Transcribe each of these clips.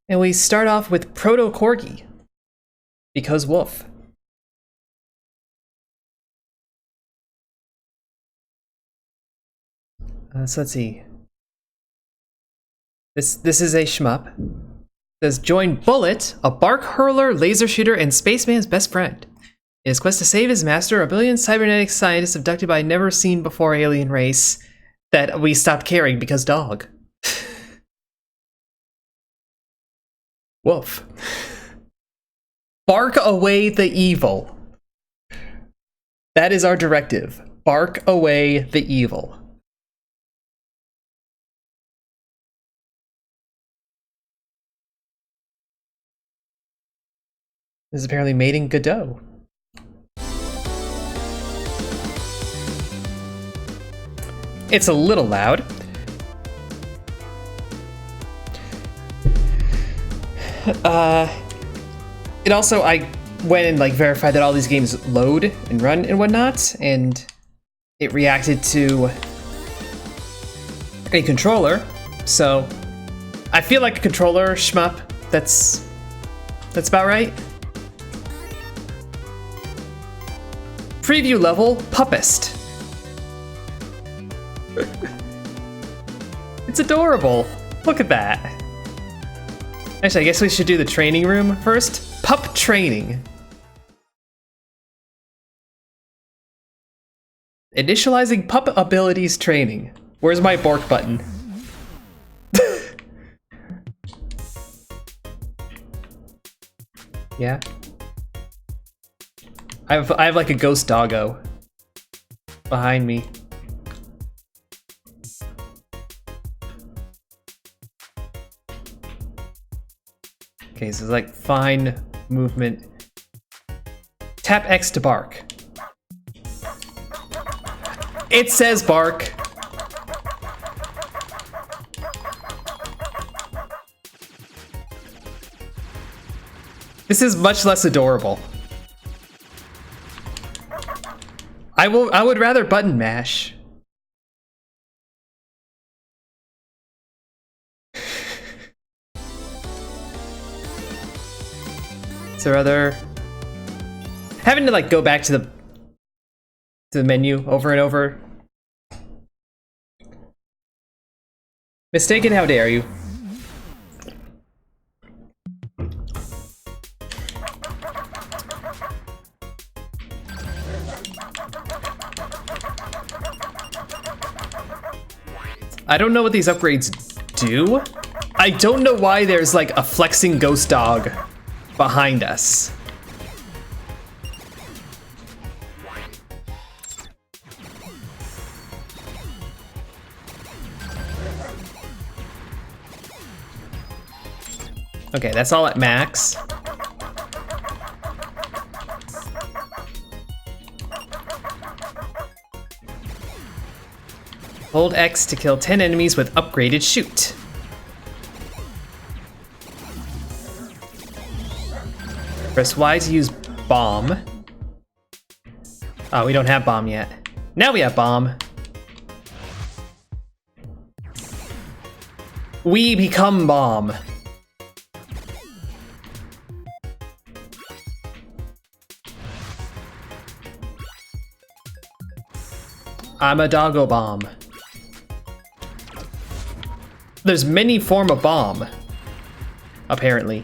And we start off with ProtoCorgi, because wolf. So let's see. This is a shmup. It says, join Bullet, a bark hurler, laser shooter, and spaceman's best friend. In his quest to save his master, a billion cybernetic scientists abducted by a never-seen-before alien race that we stopped caring because dog. Wolf. Bark away the evil. That is our directive. Bark away the evil. This is apparently made in Godot. It's a little loud. It also, I went and verified that all these games load and run and whatnot, and it reacted to a controller. So I feel like a controller shmup. That's about right. Preview level, Puppist. It's adorable. Look at that. Actually, I guess we should do the training room first. Pup training. Initializing pup abilities training. Where's my bork button? Yeah. I have like a ghost doggo behind me. Okay, so it's like fine movement. Tap X to bark. It says bark. This is much less adorable. I would rather button mash. Is there other... Having to go back to the menu over and over. Mistaken, how dare you? I don't know what these upgrades do. I don't know why there's a flexing ghost dog behind us. Okay, that's all at max. Hold X to kill 10 enemies with upgraded shoot. Press Y to use bomb. Oh, we don't have bomb yet. Now we have bomb. We become bomb. I'm a doggo bomb. There's many form of bomb, apparently.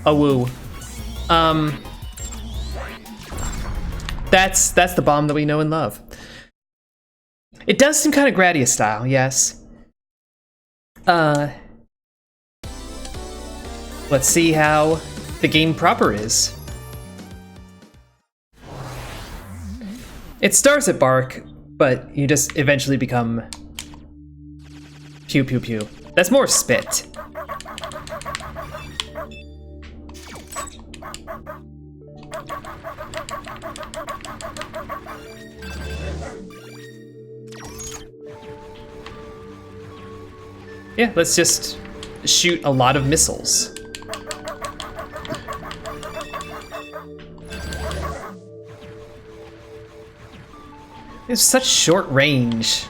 A woo. That's the bomb that we know and love. It does seem kind of Gradius style, yes. Let's see how the game proper is. It starts at bark, but you just eventually become pew pew pew. That's more spit. Yeah, let's just shoot a lot of missiles. It's such short range.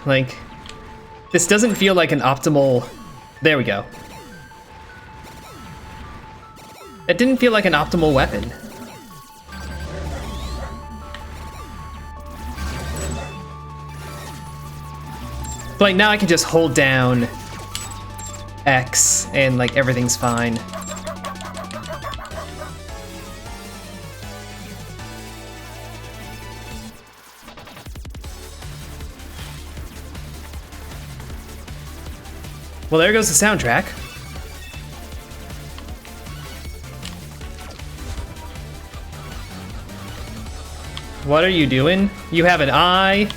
This doesn't feel like an optimal... There we go. That didn't feel like an optimal weapon. But like now I can just hold down X and like everything's fine. Well, there goes the soundtrack. What are you doing? You have an eye.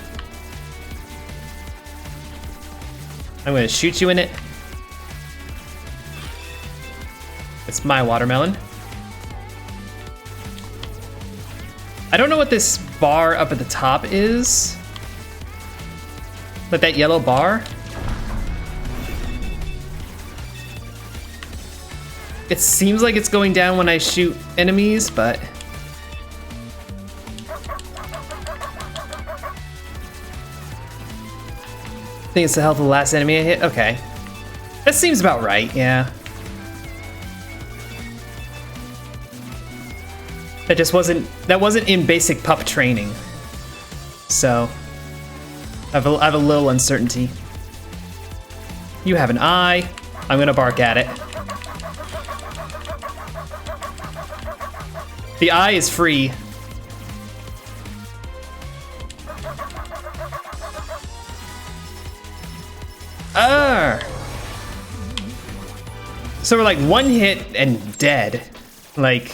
I'm gonna shoot you in it. It's my watermelon. I don't know what this bar up at the top is. But that yellow bar. It seems like it's going down when I shoot enemies, but... I think it's the health of the last enemy I hit? Okay. That seems about right, yeah. That wasn't in basic pup training. So, I have a little uncertainty. You have an eye. I'm gonna bark at it. The eye is free. So we're like one hit and dead. Like,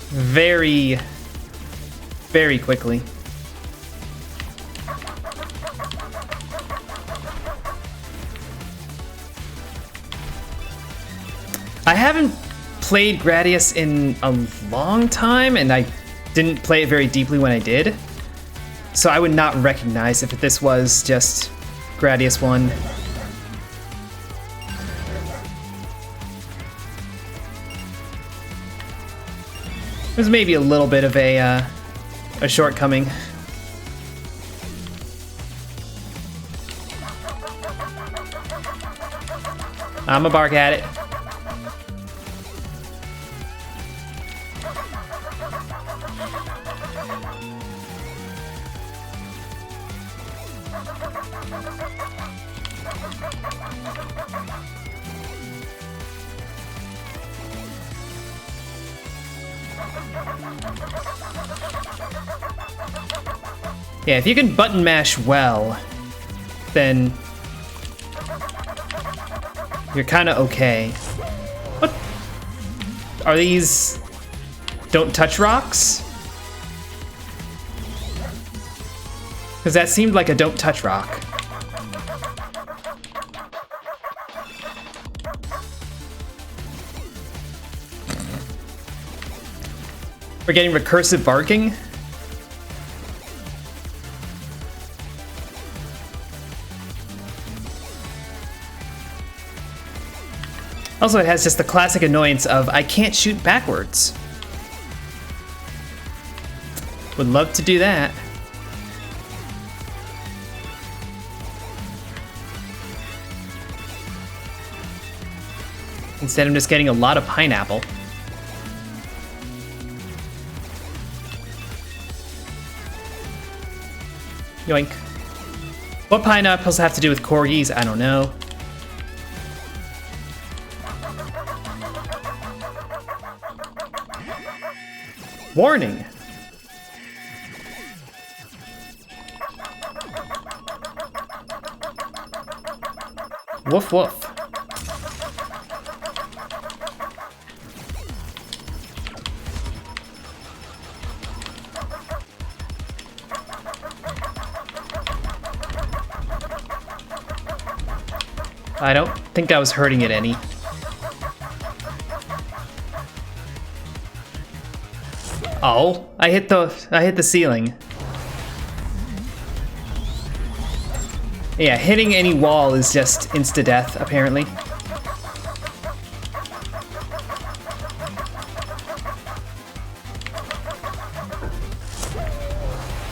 very, very quickly. I haven't played Gradius in a long time, and I didn't play it very deeply when I did. So I would not recognize if this was just Gradius 1. There's maybe a little bit of a shortcoming. I'm a bark at it. Yeah, if you can button mash well, then you're kind of okay. What? Are these don't touch rocks? Because that seemed like a don't touch rock. We're getting recursive barking. Also, it has just the classic annoyance of, I can't shoot backwards. Would love to do that. Instead, I'm just getting a lot of pineapple. Yoink. What pineapples have to do with corgis? I don't know. Warning! Woof woof. I don't think I was hurting it any. Oh, I hit the ceiling. Yeah, hitting any wall is just insta-death, apparently.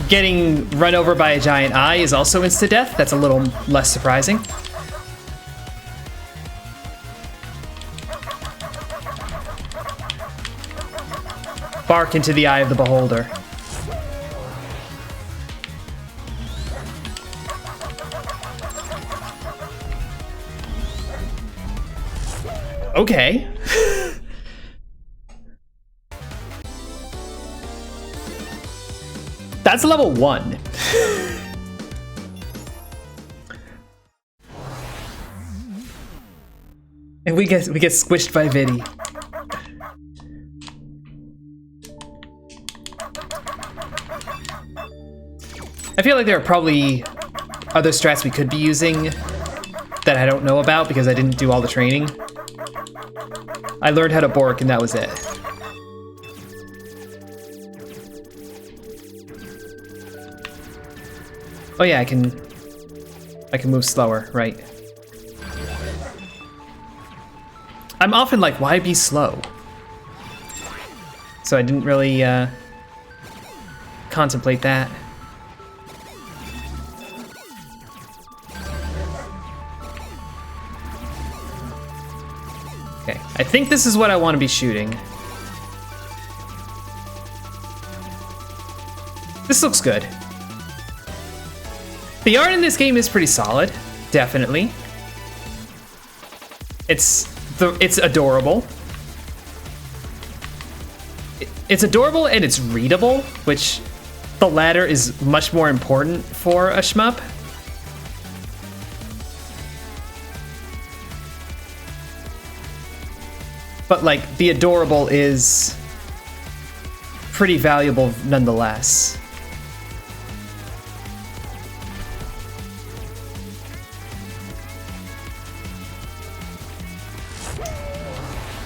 Getting run over by a giant eye is also insta-death. That's a little less surprising. bark into the eye of the beholder. Okay. That's level 1. And we get squished by Viddy. I feel like there are probably other strats we could be using that I don't know about because I didn't do all the training. I learned how to bork and that was it. Oh yeah, I can move slower, right? I'm often like, why be slow? So I didn't really contemplate that. Okay, I think this is what I want to be shooting. This looks good. The art in this game is pretty solid, definitely. It's adorable. It's adorable and it's readable, which the latter is much more important for a shmup. But like, the adorable is pretty valuable nonetheless.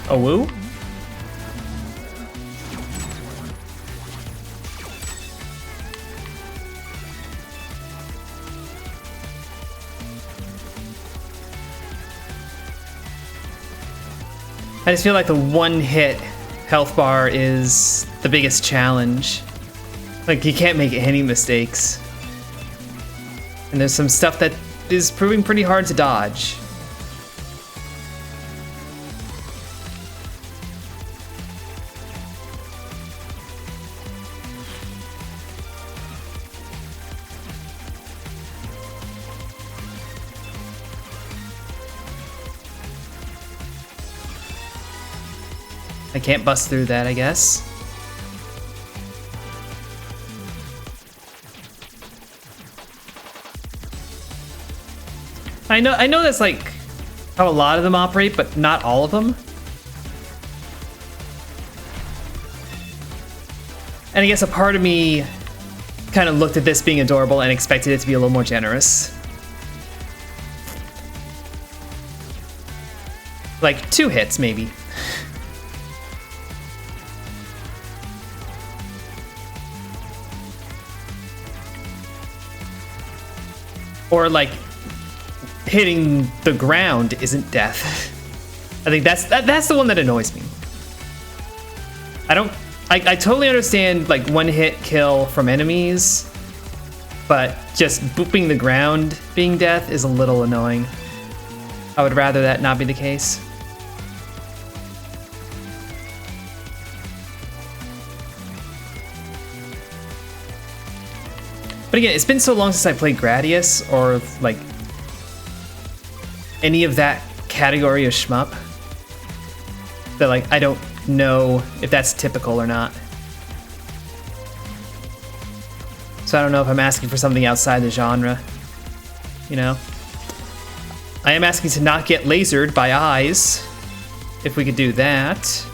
A woo? I just feel like the one-hit health bar is the biggest challenge. Like, you can't make any mistakes. And there's some stuff that is proving pretty hard to dodge. I can't bust through that, I guess. I know that's like how a lot of them operate, but not all of them. And I guess a part of me kind of looked at this being adorable and expected it to be a little more generous. Like 2 hits, maybe. Or like hitting the ground isn't death. I think that's the one that annoys me. I totally understand like one-hit kill from enemies, but just booping the ground being death is a little annoying. I would rather that not be the case. But again, it's been so long since I played Gradius or like any of that category of shmup that like I don't know if that's typical or not. So I don't know if I'm asking for something outside the genre, you know? I am asking to not get lasered by eyes, if we could do that.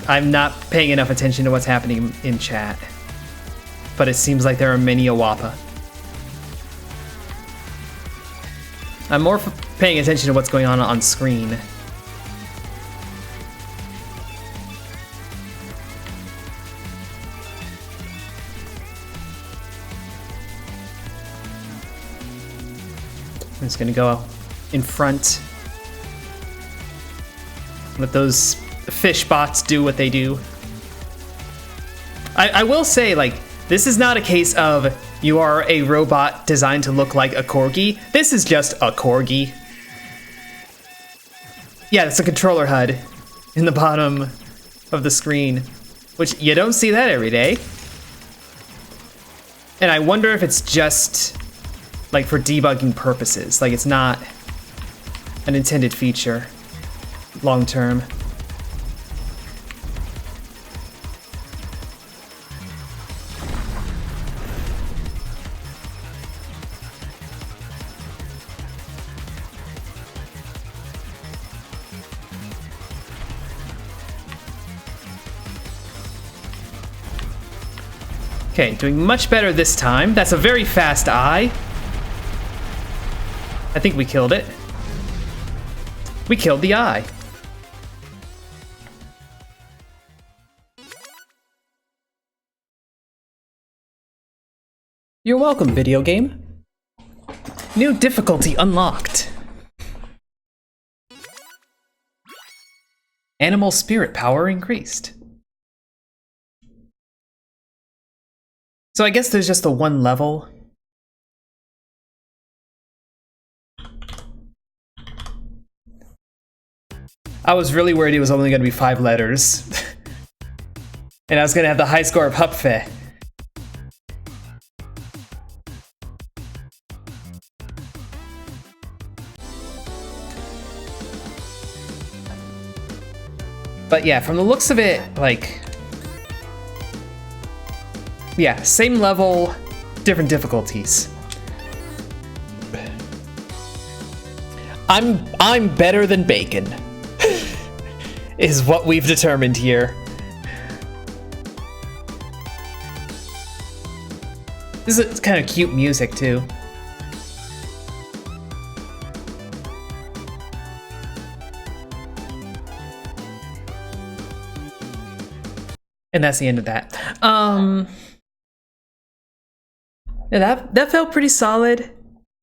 I'm not paying enough attention to what's happening in chat, but it seems like there are many a Wappa. I'm more paying attention to what's going on screen. I'm just gonna go in front. Let those fish bots do what they do. I will say, like, this is not a case of you are a robot designed to look like a corgi. This is just a corgi. Yeah, it's a controller HUD in the bottom of the screen, which you don't see that every day. And I wonder if it's just like for debugging purposes, like it's not an intended feature long term. Okay, doing much better this time. That's a very fast eye. I think we killed it. We killed the eye. You're welcome, video game. New difficulty unlocked. Animal spirit power increased. So I guess there's just the one level. I was really worried it was only going to be 5 letters. And I was going to have the high score of Hupfe. But yeah, from the looks of it, like... yeah, same level, different difficulties. I'm better than bacon, is what we've determined here. This is kind of cute music too. And that's the end of that. Yeah, that felt pretty solid.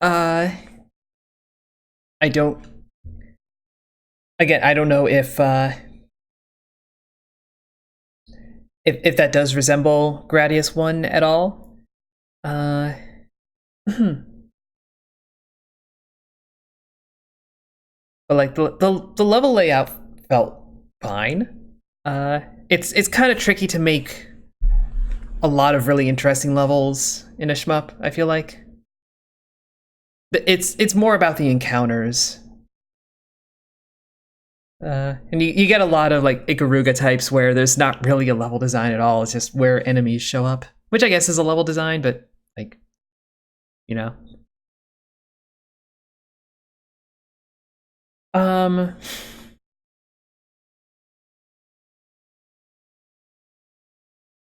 I don't know if that does resemble Gradius 1 at all. But like the level layout felt fine. It's kind of tricky to make a lot of really interesting levels in a shmup, I feel like. It's more about the encounters. And you get a lot of like Ikaruga types where there's not really a level design at all, it's just where enemies show up. Which I guess is a level design, but like, you know.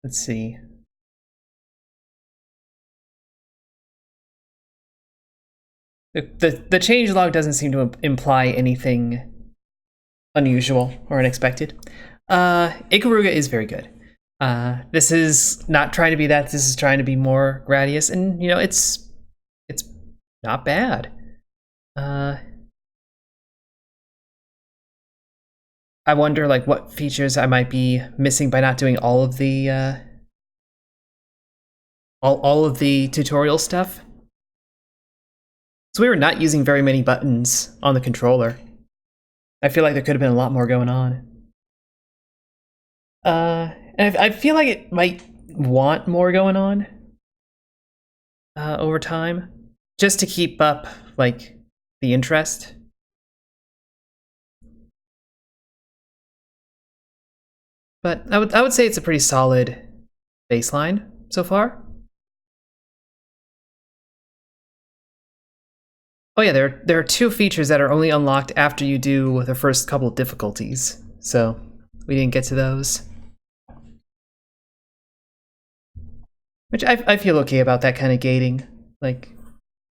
Let's see. The changelog doesn't seem to imply anything unusual or unexpected. Ikaruga is very good. This is not trying to be that. This is trying to be more Gradius, and you know it's not bad. I wonder like what features I might be missing by not doing all of the all of the tutorial stuff. So we were not using very many buttons on the controller. I feel like there could have been a lot more going on. And I feel like it might want more going on over time, just to keep up like the interest. But I would say it's a pretty solid baseline so far. Oh yeah, there are 2 features that are only unlocked after you do the first couple of difficulties, so we didn't get to those. Which I feel okay about that kind of gating. Like,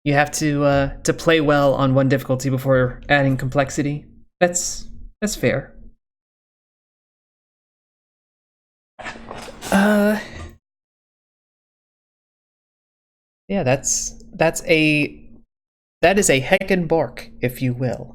you have to play well on one difficulty before adding complexity. That's fair. Yeah, that is a heckin' bork, if you will.